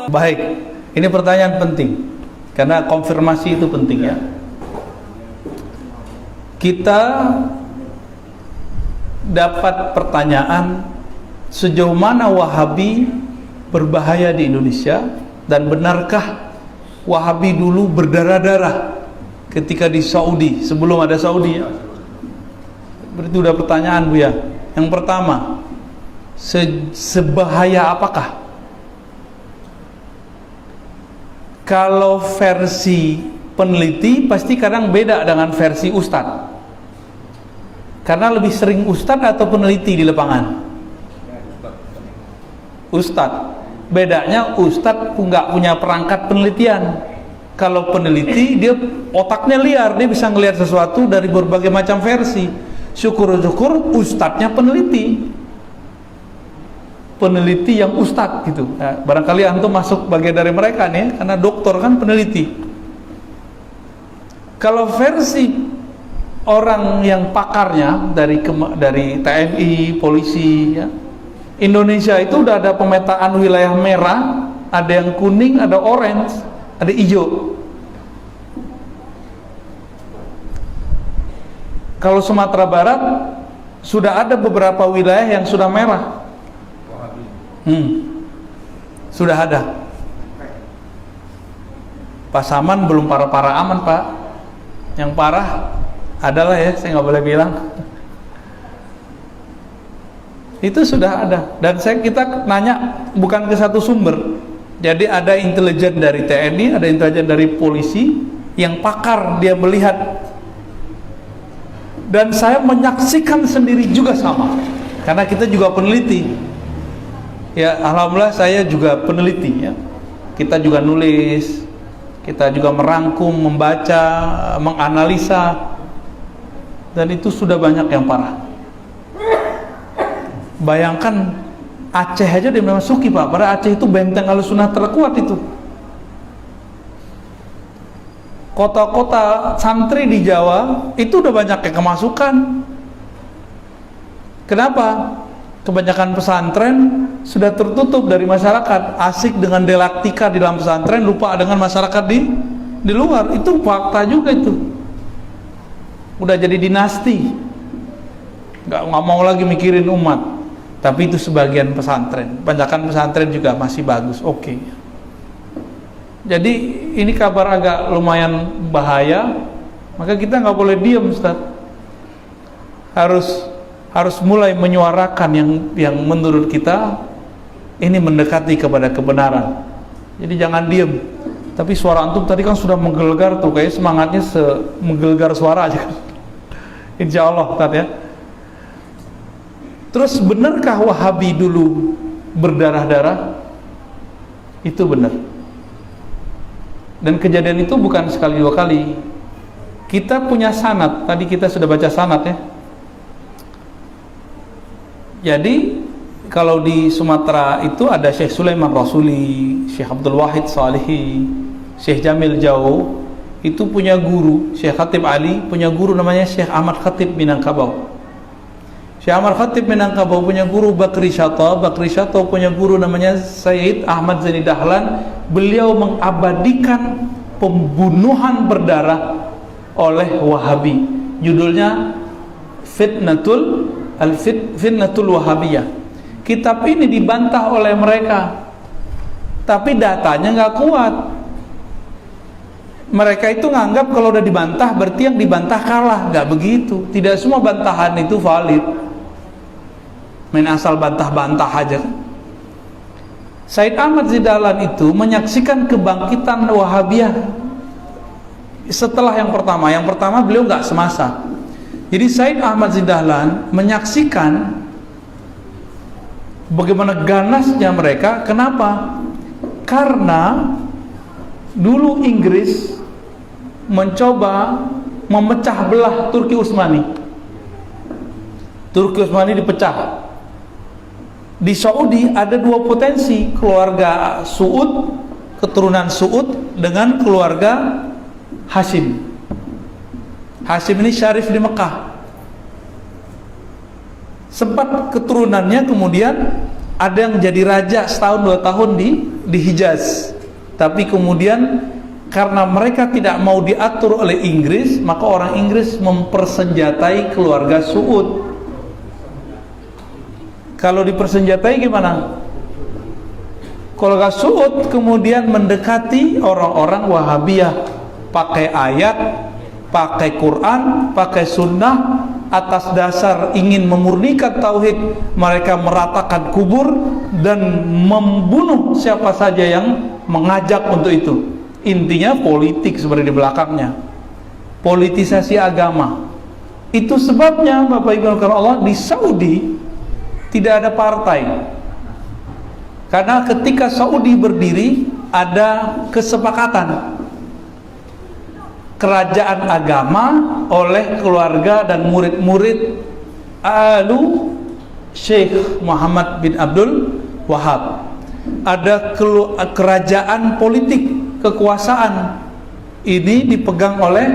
Baik, ini pertanyaan penting karena konfirmasi itu penting ya. Kita dapat pertanyaan sejauh mana Wahabi berbahaya di Indonesia, dan benarkah Wahabi dulu berdarah-darah ketika di Saudi sebelum ada Saudi ya? Itu udah pertanyaan Bu ya. Yang pertama, sebahaya apakah? Kalau versi peneliti pasti kadang beda dengan versi ustadz, karena lebih sering ustadz atau peneliti di lapangan. Ustadz, bedanya ustadz nggak punya perangkat penelitian. Kalau peneliti dia otaknya liar, dia bisa ngelihat sesuatu dari berbagai macam versi. Syukur-syukur ustadznya peneliti yang ustadz gitu. Nah, barangkali antum masuk bagian dari mereka nih, karena doktor kan peneliti. Kalau versi orang yang pakarnya dari TNI, polisi, ya, Indonesia itu udah ada pemetaan wilayah merah, ada yang kuning, ada orange, ada hijau. Kalau Sumatera Barat sudah ada beberapa wilayah yang sudah merah. Sudah ada. Pasaman belum parah-parah aman Pak. Yang parah adalah ya, saya nggak boleh bilang. Itu sudah ada. Dan kita nanya bukan ke satu sumber. Jadi ada intelijen dari TNI, ada intelijen dari polisi yang pakar, dia melihat. Dan saya menyaksikan sendiri juga sama. Karena kita juga peneliti. Ya, alhamdulillah saya juga peneliti ya. Kita juga nulis, kita juga merangkum, membaca, menganalisa, dan itu sudah banyak yang parah. Bayangkan Aceh aja dia memasuki Pak, padahal Aceh itu benteng Ahlussunnah terkuat itu. Kota-kota santri di Jawa itu udah banyak yang kemasukan. Kenapa? Kebanyakan pesantren sudah tertutup dari masyarakat, asik dengan delaktika di dalam pesantren, lupa dengan masyarakat di luar. Itu fakta juga itu. Udah jadi dinasti, nggak mau lagi mikirin umat. Tapi itu sebagian pesantren, kebanyakan pesantren juga masih bagus, oke. Jadi ini kabar agak lumayan bahaya, maka kita nggak boleh diam Ustaz. Harus mulai menyuarakan yang menurut kita ini mendekati kepada kebenaran. Jadi jangan diam. Tapi suara antum tadi kan sudah menggelegar tuh, kayak semangatnya menggelegar suara aja. Insya Allah Ustaz ya. Terus benarkah Wahabi dulu berdarah-darah? Itu benar. Dan kejadian itu bukan sekali dua kali. Kita punya sanad, tadi kita sudah baca sanad ya. Jadi kalau di Sumatera itu ada Syekh Sulaiman Rasuli, Syekh Abdul Wahid Salihi, Syekh Jamil Jauh, itu punya guru. Syekh Khatib Ali punya guru namanya Syekh Ahmad Khatib Minangkabau. Syekh Ahmad Khatib Minangkabau punya guru Bakri Syato punya guru namanya Sayyid Ahmad Zaini Dahlan. Beliau mengabadikan pembunuhan berdarah oleh Wahabi. Judulnya Fitnatul Wahabiyah. Kitab ini dibantah oleh mereka, tapi datanya nggak kuat. Mereka itu nganggap kalau udah dibantah berarti yang dibantah kalah. Nggak begitu. Tidak semua bantahan itu valid. Main asal bantah-bantah aja. Said Ahmad Zidalan itu menyaksikan kebangkitan Wahabiyah setelah yang pertama. Yang pertama beliau nggak semasa. Jadi Said Ahmad Zidahlan menyaksikan bagaimana ganasnya mereka. Kenapa? Karena dulu Inggris mencoba memecah belah Turki Utsmani. Turki Utsmani dipecah. Di Saudi ada dua potensi, keluarga Suud, keturunan Suud dengan keluarga Hashim. Hashim ini syarif di Mekah. Sempat keturunannya kemudian ada yang jadi raja setahun 2 tahun di Hijaz, tapi kemudian karena mereka tidak mau diatur oleh Inggris, maka orang Inggris mempersenjatai keluarga Saud. Kalau dipersenjatai gimana? Keluarga Saud kemudian mendekati orang-orang Wahabiyah, pakai ayat, pakai Quran, pakai sunnah, atas dasar ingin memurnikan tauhid. Mereka meratakan kubur dan membunuh siapa saja yang mengajak untuk itu. Intinya politik sebenarnya di belakangnya, politisasi agama. Itu sebabnya Bapak Ibu karena Allah di Saudi tidak ada partai. Karena ketika Saudi berdiri ada kesepakatan kerajaan agama oleh keluarga dan murid-murid Alu Syekh Muhammad bin Abdul Wahab. Ada kerajaan politik, kekuasaan ini dipegang oleh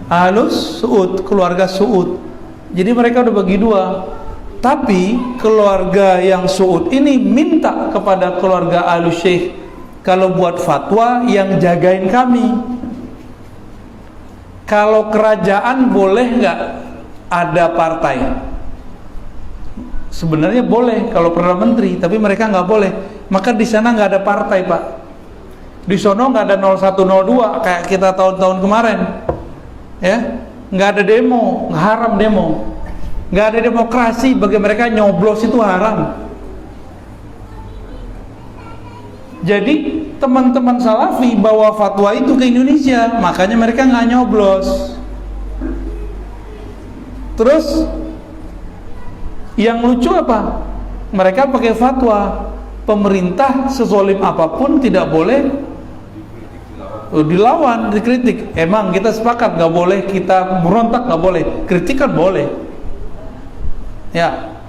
Ahlus Saud, keluarga Saud. Jadi mereka udah bagi dua. Tapi keluarga yang Saud ini minta kepada keluarga Ahlus Syekh, kalau buat fatwa yang jagain kami. Kalau kerajaan boleh nggak ada partai? Sebenarnya boleh kalau perdana menteri, tapi mereka nggak boleh. Maka di sana nggak ada partai, Pak. Di sono nggak ada 0102 kayak kita tahun-tahun kemarin, ya. Nggak ada demo, haram demo. Nggak ada demokrasi, bagi mereka nyoblos itu haram. Jadi teman-teman Salafi bawa fatwa itu ke Indonesia, makanya mereka nggak nyoblos. Terus yang lucu apa? Mereka pakai fatwa pemerintah sezolim apapun tidak boleh dilawan, dikritik. Emang kita sepakat nggak boleh kita berontak, nggak boleh, kritikan boleh. Ya,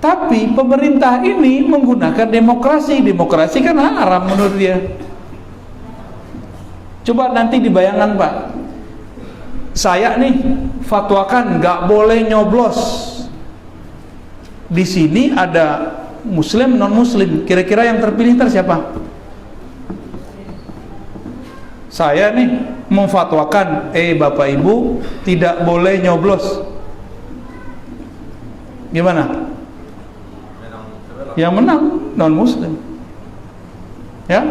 tapi pemerintah ini menggunakan demokrasi. Demokrasi kan haram menurut dia. Coba nanti dibayangkan, Pak, saya nih fatwakan nggak boleh nyoblos. Di sini ada Muslim, non Muslim. Kira-kira yang terpilih siapa? Saya nih memfatwakan, Bapak Ibu tidak boleh nyoblos. Gimana? Yang menang non Muslim, ya.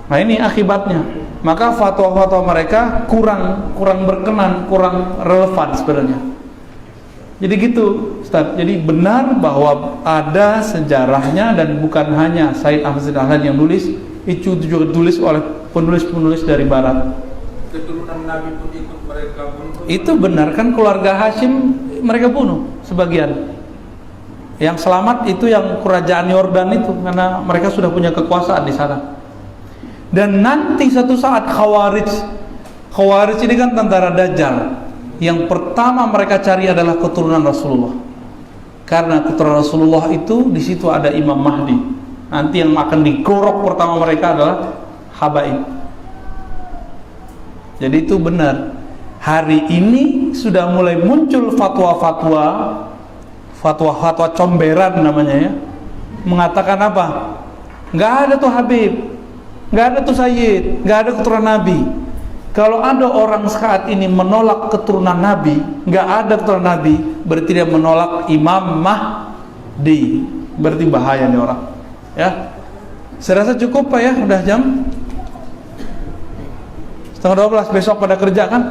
Nah ini akibatnya. Maka fatwa-fatwa mereka kurang berkenan, kurang relevan sebenarnya. Jadi gitu, Ustaz. Jadi benar bahwa ada sejarahnya dan bukan hanya Said Ahmad Dahlan yang nulis, itu juga ditulis oleh penulis-penulis dari Barat. Keturunan Nabi pun ikut mereka bunuh. Itu benar kan, keluarga Hashim mereka bunuh sebagian. Yang selamat itu yang kerajaan Yordan itu, karena mereka sudah punya kekuasaan di sana. Dan nanti satu saat Khawarij ini kan tentara Dajjal. Yang pertama mereka cari adalah keturunan Rasulullah. Karena keturunan Rasulullah itu di situ ada Imam Mahdi. Nanti yang akan digorok pertama mereka adalah Habaib. Jadi itu benar. Hari ini sudah mulai muncul fatwa-fatwa comberan namanya, ya. Mengatakan apa? Nggak ada tuh Habib, nggak ada tuh Sayyid, nggak ada keturunan Nabi. Kalau ada orang saat ini menolak keturunan Nabi, nggak ada keturunan Nabi, berarti dia menolak Imam Mahdi. Berarti bahaya nih orang, ya. Saya rasa cukup, Pak, ya. Udah jam 11:30, besok pada kerja kan?